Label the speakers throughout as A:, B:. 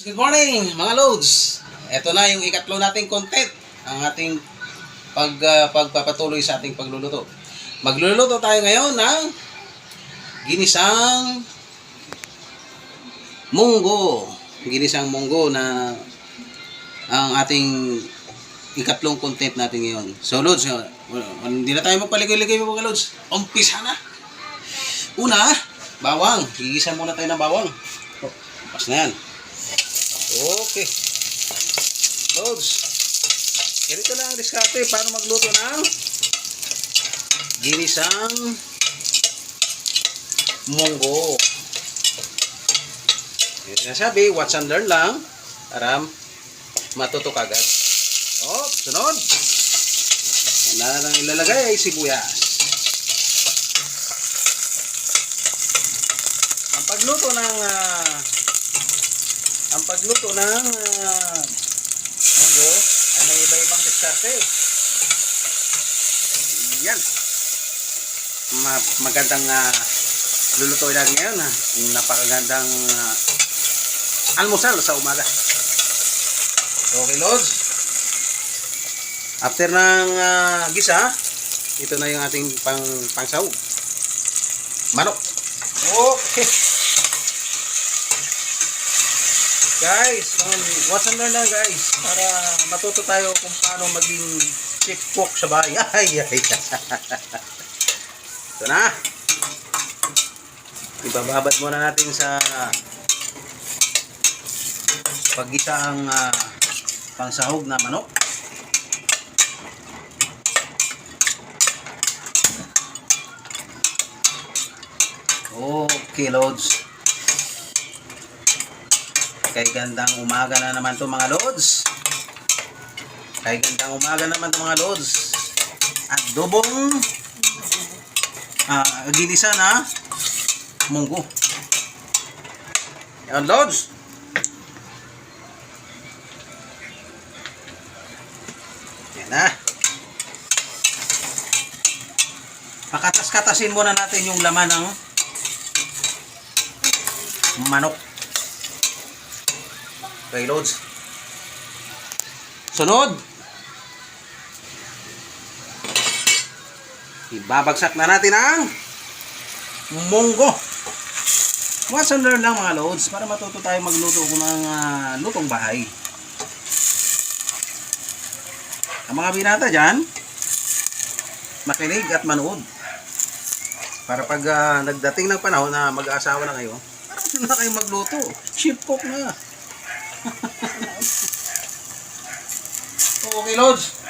A: Good morning mga Loads. Ito na yung ikatlo nating content, ang ating pagpapatuloy sa ating pagluluto. Magluluto tayo ngayon ng ginisang munggo. Ginisang munggo na ang ating ikatlong content natin ngayon. So Loads, hindi na tayo magpaligoy-ligoy mga Loads. Umpisa na. Una, bawang. Gigisa muna tayo ng bawang. Pas na yan. Okay. Loads. Ganito lang ang diskarte para magluto ng ginisang munggo. Yung sinasabi, watch and learn lang para matuto kagad. Oh, sunod. Na lang ilalagay ay sibuyas. Ang pagluto ng munggo ay may iba-ibang diskarte. Yan. Magandang lulutuin natin ngayon. Napakagandang almusal sa umaga. Okay, Lods. After ng gisa, ito na yung ating pangsahog. Manok. Okay. Guys, watch and learn lang guys para matuto tayo kung paano maging chef cook sa bahay. Ito na. Ibababad muna natin sa paggisa ang pangsahog na manok. Okay, Loads. Kay gandang umaga na naman to mga Loads. Kay gandang umaga naman to mga Loads. Adobong ginisa na munggo. Yan, Loads. Yan na. Pakatas-katasin muna natin yung laman ng manok. Okay, Loads. Sunod. Ibabagsak na natin ang munggo. Watch and learn lang mga Loads para matuto tayo magluto ng lutong bahay. Ang mga binata dyan, makinig at manood. Para pag nagdating ng panahon na mag-aasawa na kayo, marunong na kayo magluto. Chef cook na. Okay, Loads.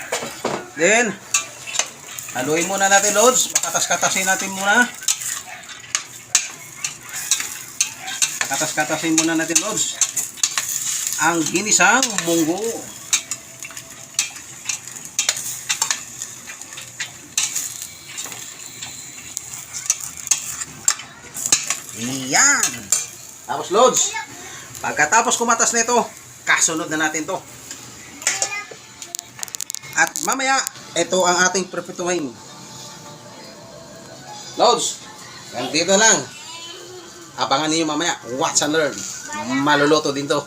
A: Then, haluin muna natin, Loads. Pakatas-katasin natin muna. Pakatas-katasin muna natin, Loads, ang ginisang munggo. Iyan. Tapos, Loads, pagkatapos kumatas nito, kasunod na natin to. At mamaya, ito ang ating prepituhin. Loads, dito lang. Abangan niyo mamaya. Watch and learn. Maluluto din to.